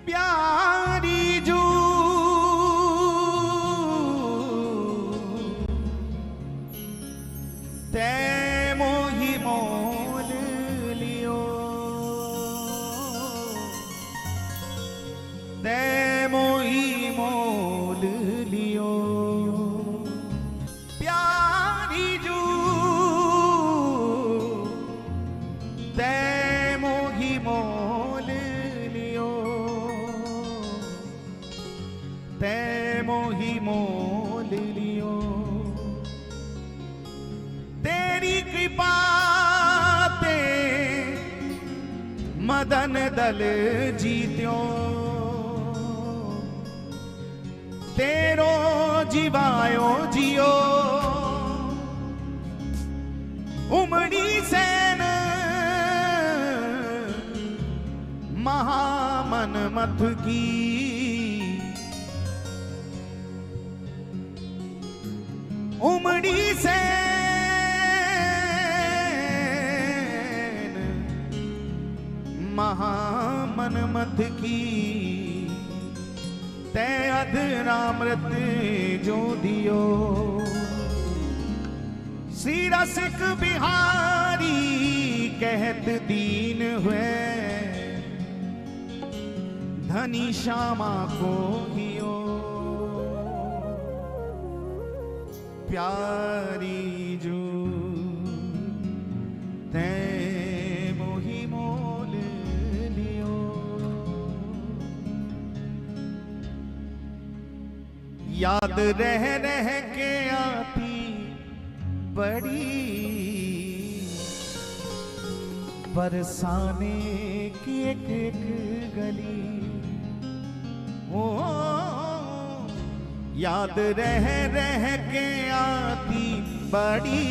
प्यारी जू ते मोही मोल लियो, ते मोही मोल लियो। प्यारी जू ते मोही मोल लियो, ते मोही मोल लियो। तेरी कृपा ते मदन दल जीत्यो, तेरो जीवायो जियो। उमड़ी सेन महामन मथ की, उमड़ी सेन महामन मथ की। ते अधरामृत जो दियो, श्री रसिक बिहारी कहत दीन हुए, धनी श्यामा को हियो। प्यारी जू ते मोही मोल लियो। याद रह रह के आती बड़ी, बरसाने की एक एक गली। ओ याद रह रह के आती बड़ी,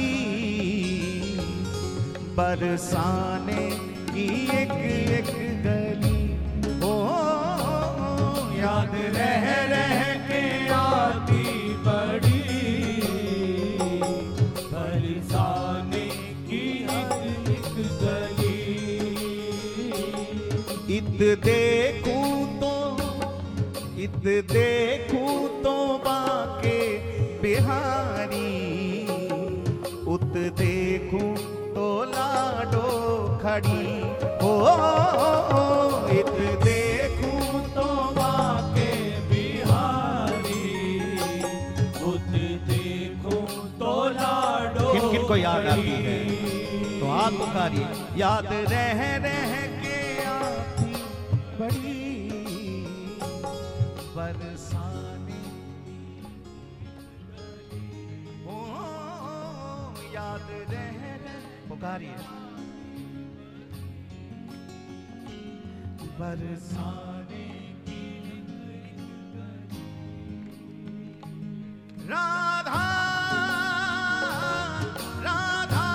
बरसाने की एक एक गली। ओ याद रह रह के आती बड़ी, बरसाने की एक एक गली। इत देखूं तो बाके बिहारी, उत देखूं तो लाडो खड़ी। ओ इत देखूं तो बाके बिहारी, उत देखूं तो लाडो। किन किन को याद आती है तो आप पुकारिए। याद रह रह के आती बड़ी, बरसाने। ओ याद रह रह पुकारिए। बरसाने राधा राधा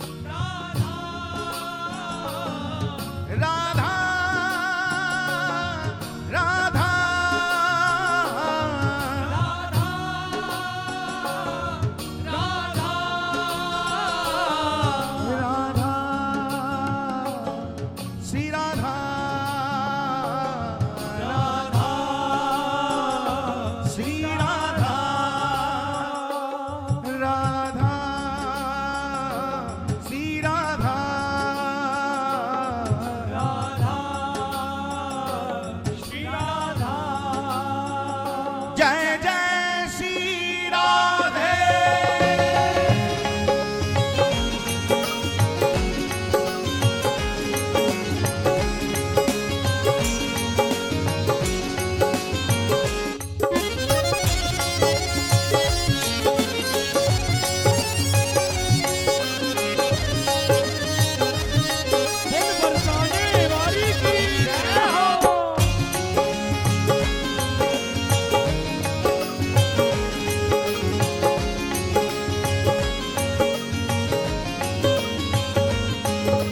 राधा राधा राधा श्री राधा राधा श्री राधा राधा श्री राधा राधा श्री राधा। जय जय श्री राधे।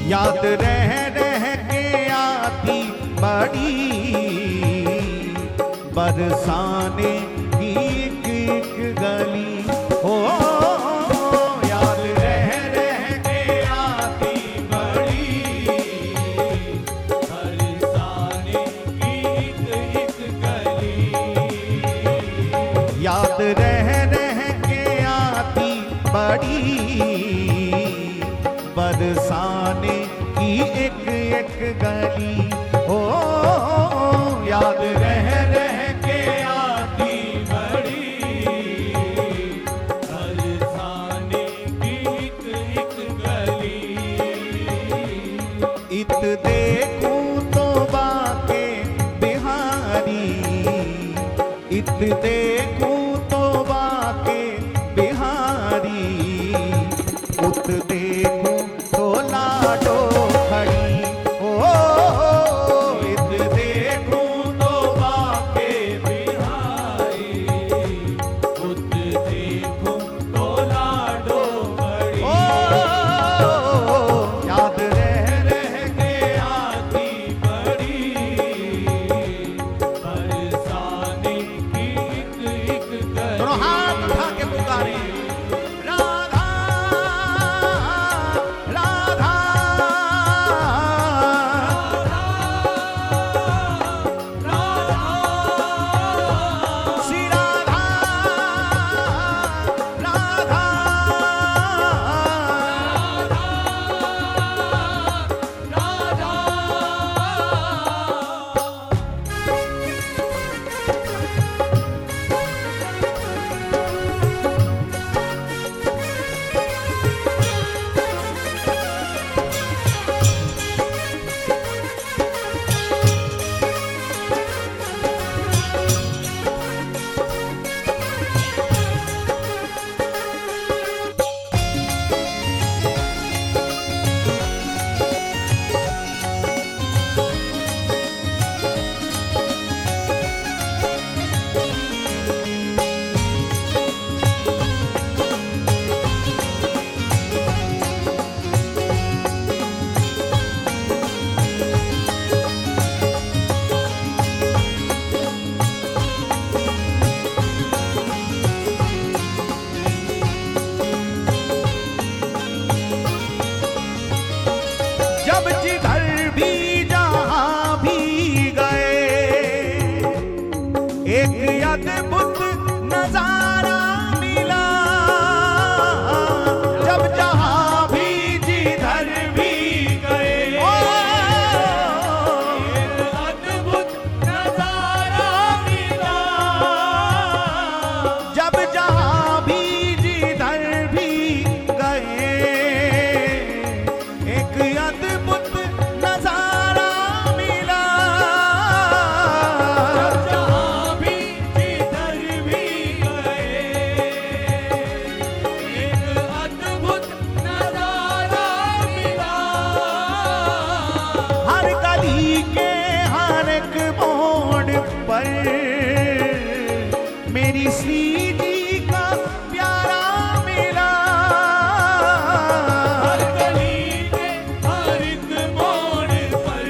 याद रह रह के आती बड़ी, बरसाने की एक एक गली। ओ याद रह रह के आती बड़ी, बरसाने की एक एक गली। ओ याद रह रह के आती बड़ी, बरसाने की एक गली। इत देखूं तो बाके बिहारी, इत देखूं तो बाके बिहारी, उत देखूं तो लाडो खड़ी। ओ इत देखूं तो बाके बिहारी, उत देखूं तो लाडो बड़ी। ओ याद रह रह के आती बड़ी, बरसाने की एक गली। दोनों हाथ उठा के पुकारे, राधा राधा श्री राधा राधा जब जिधर भी जहां भी गए, एक अद्भुत नजारा मिला। जब जहां भी जिधर भी गए, एक अद्भुत नजारा मिला। जब जहां भी जिधर भी गए, एक अद्भुत नजारा मिला। जहाँ भी जिधर भी गए, एक अद्भुत नजारा मिला। हर गली के हर एक मोड़ पर मेरी श्री जी का प्यारा मिला। हर गली के हर एक मोड़ पर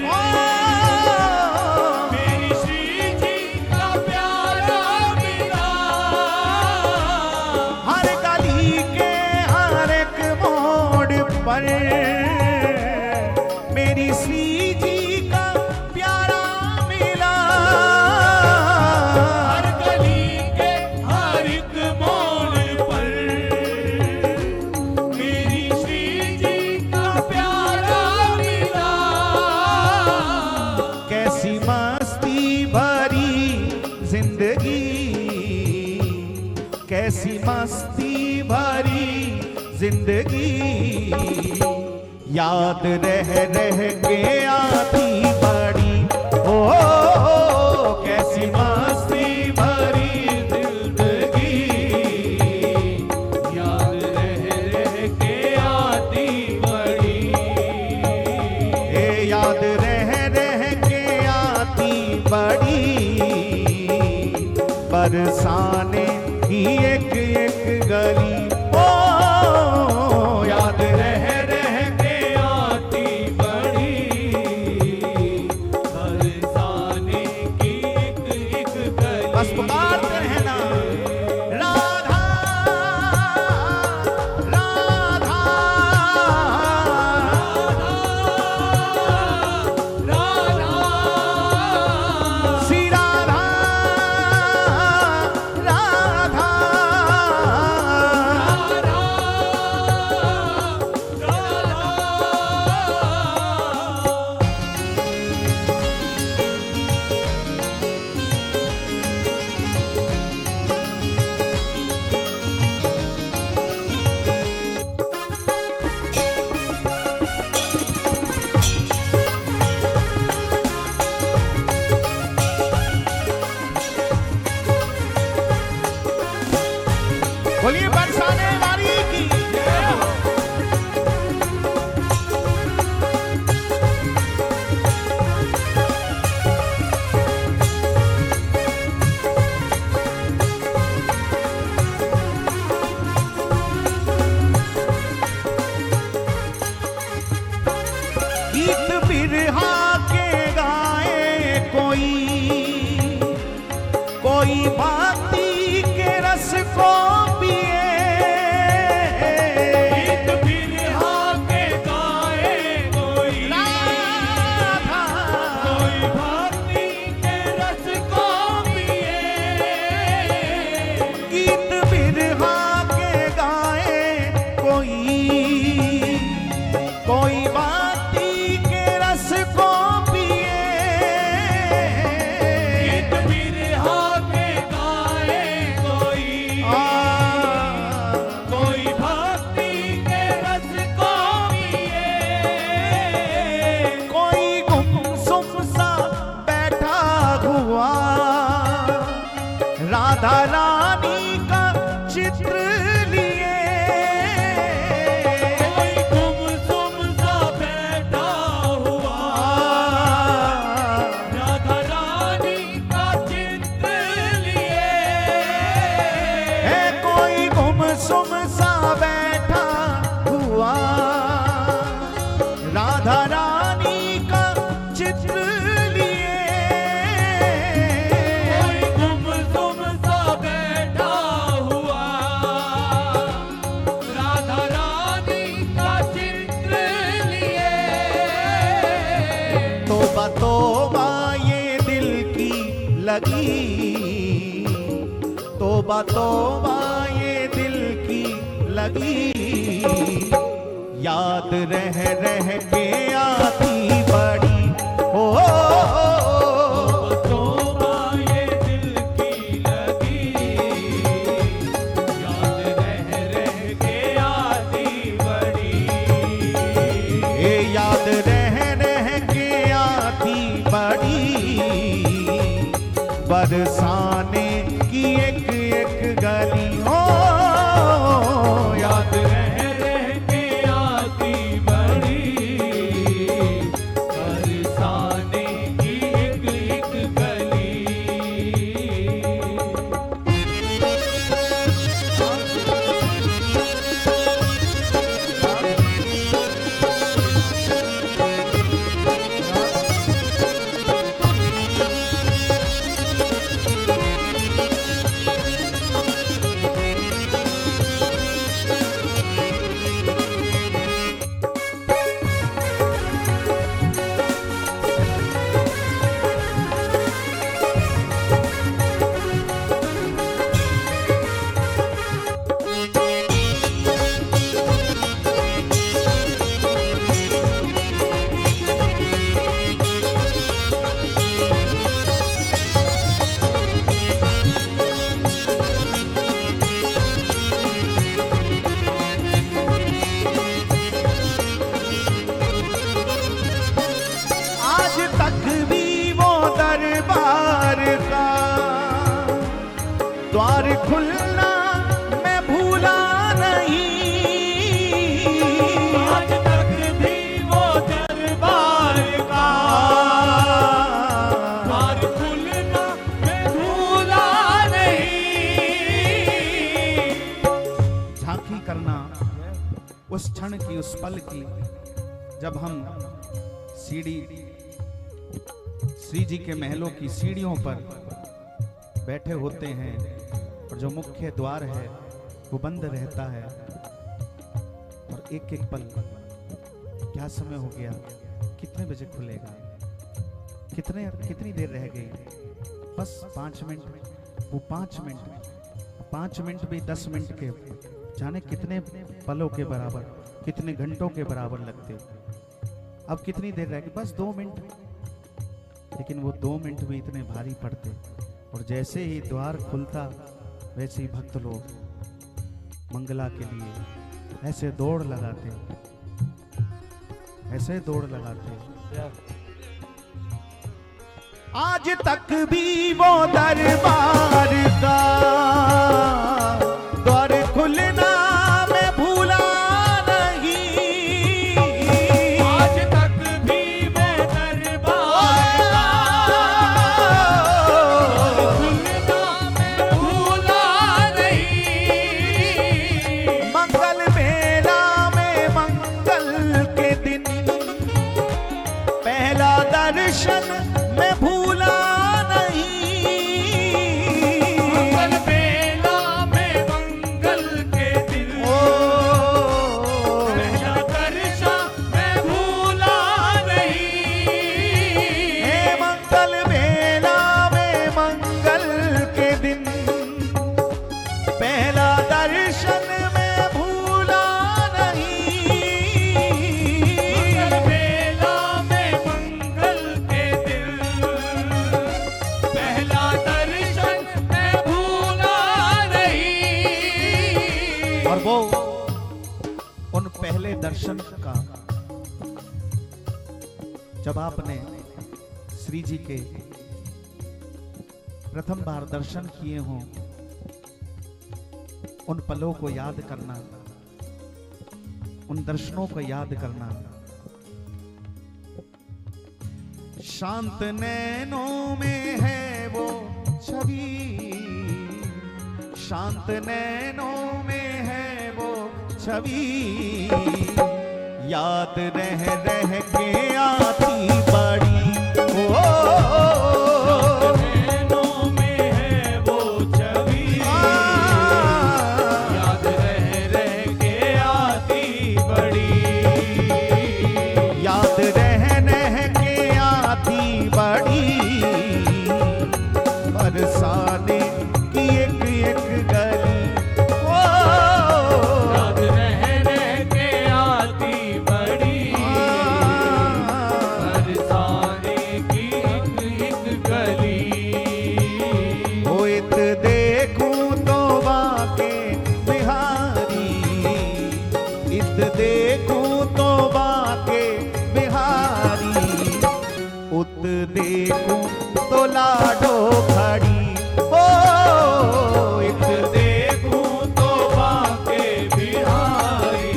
मेरी श्री जी का प्यारा मिला। हर गली के हर एक मोड़ पर मेरी श्री जी का प्यारा मिला। हर गली के हर एक मोड़ पर मेरी श्री जी का प्यारा मिला। कैसी मस्ती भरी जिंदगी, कैसी मस्ती भरी जिंदगी, याद रह रह के आती बड़ी। ओ कैसी मस्ती भरी जिंदगी, याद रह रह के आती बड़ी। ए याद रह रह के आती बड़ी, बरसाने की एक एक गली। ओ याद रह रह के आती बड़ी, बरसाने की एक गली। बस पुकारते रहना, राधा राधा राधा श्री राधा राधा गीत बिरहा के गाए कोई भक्ति के रस को पिए। गीत बिरहा के गाए कोई राधा कोई भक्ति के रस को पिए। गीत बिरहा के गाए कोई भक्ति के रस को पिए। गीत बिरहा के गाए कोई भक्ति के रस को पिए। कोई गुमसुम सा बैठा हुआ राधा रानी का चित्र लिए। कोई गुमसुम सा बैठा हुआ राधा रानी का चित्र लिए। है कोई गुमसुम सा बैठा हुआ राधा रानी का चित्र लिए। कोई गुमसुम सा बैठा हुआ राधा रानी का चित्र लिए। तोबा तोबा ये दिल की लगी, तोबा तोबा ये दिल की लगी। याद रह के आती बड़ी हो। तोबा ये दिल की लगी, याद रह के आती बड़ी। ये याद रह के आती बड़ी। बरसाने की एक एक गली हो। याद रह के आती बड़ी। बरसाने की एक एक गली। आज तक भी वो दरबार का द्वार खुलना मैं भूला नहीं। आज तक भी वो दरबार का द्वार खुलना मैं भूला नहीं। झांकी करना उस क्षण की, उस पल की, जब हम श्री जी के महलों की सीढ़ियों पर बैठे होते हैं और जो मुख्य द्वार है वो बंद रहता है। और एक एक पल, क्या समय हो गया, कितने बजे खुलेगा, कितनी देर रह गई, बस 5 मिनट। वो 5 मिनट भी 10 मिनट के जाने कितने पलों के बराबर, कितने घंटों के बराबर लगते। अब कितनी देर रह गई, बस 2 मिनट। लेकिन वो 2 मिनट भी इतने भारी पड़ते। और जैसे ही द्वार खुलता वैसे ही भक्त लोग मंगला के लिए ऐसे दौड़ लगाते, ऐसे दौड़ लगाते। आज तक भी वो दरबार का द्वार खुलना मैं भूला नहीं। आज तक भी वो दरबार का द्वार खुलना मैं भूला नहीं। मंगल मेला में मंगल के दिन दर्शन मैं भूला नहीं। मंगल बेला में मंगल के दिन, ओ पहला दर्शन मैं भूला नहीं। हे मंगल बेला में मंगल के दिन, पहला दर्शन मैं भूला नहीं। मंगल बेला में मंगल के दिन, पहला दर्शन मैं भूला नहीं। और वो उन पहले दर्शन का जब आपने श्री जी के प्रथम बार दर्शन किए हों, उन पलों को याद करना, उन दर्शनों को याद करना। शांत नैनों में है वो छवि, शांत नैनों में है वो छवि, याद रह रह के आती बड़ी। ओ नैनों में है वो छवि, याद रह रह के आती बड़ी। याद रह रह के आती बड़ी, बरसाने की एक एक गली। ओ याद रह रह के आती बड़ी, बरसाने की एक गली। ओ इत देखूं तो बाके बिहारी, इत देखूं तो बाके बिहारी, उत देखूं तो लाडो खड़ी। ओ इत देखूं तो बाके बिहारी,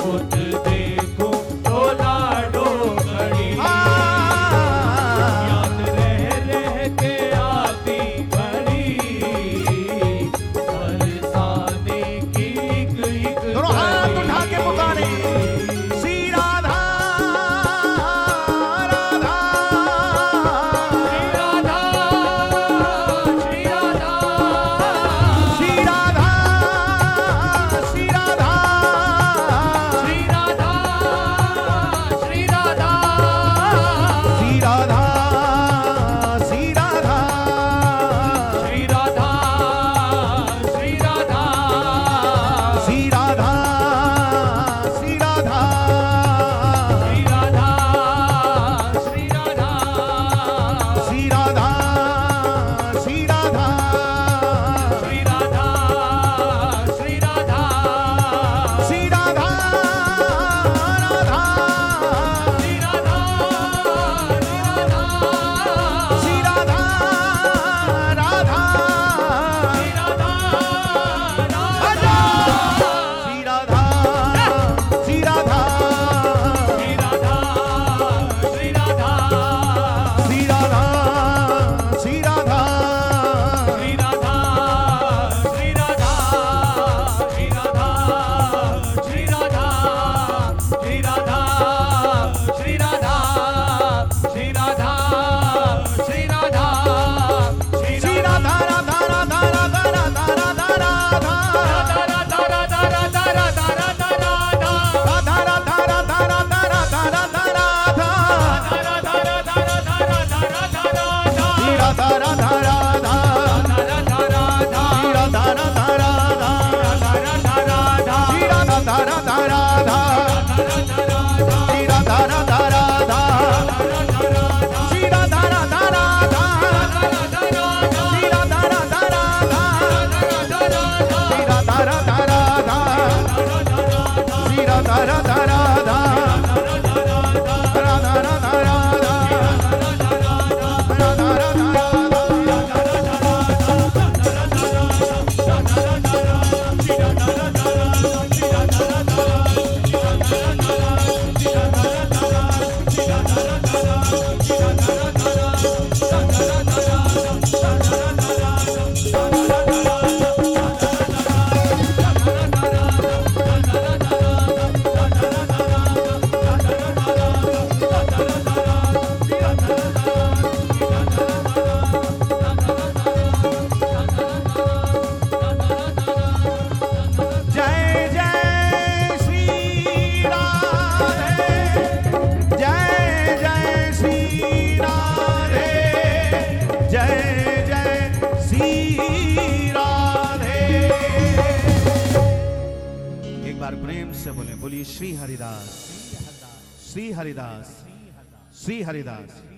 खुद देखूं तो लाडो खड़ी। याद रह रह के आती बड़ी, बरसाने की एक दोनों हाथ गली। उठा के पुकारे, श्री राधा राधा। श्री राधा, श्री श्री राधा, राधा श्री राधा, श्री राधा, श्री राधा, श्री राधा श्री राधा, श्री राधा, श्री राधा, श्री राधा श्री राधा, श्री राधा, श्री राधा, श्री राधा श्री राधा, श्री राधा, श्री राधा, श्री राधा राधा, श्री राधा, श्री राधा राधा, श्री राधा, आजा श्री राधा, श्री राधा, श्री राधा, श्री राधा, श्री राधा, श्री राधा, श्री राधा, श्री राधा, श्री राधा, श्री राधा, श्री राधा, श्री राधा, श्री राधा, श्री राधा, श्री श्री राधा राधा राधा राधा राधा राधा राधा, राधा, राधा, राधा, राधा, राधा, राधा, राधा राधा राधा राधा राधा राधा राधा, श्री राधा राधा राधा, श्री राधा राधा राधा, श्री राधा राधा राधा, श्री राधा राधा राधा, श्री राधा राधा राधा, श्री राधा राधा राधा, श्री राधा राधा राधा, श्री राधा राधा राधा, राधा राधा राधा, राधा राधा राधा, बार प्रेम से बोले, बोलिए श्री हरिदास, श्री हरिदास, श्री हरिदास।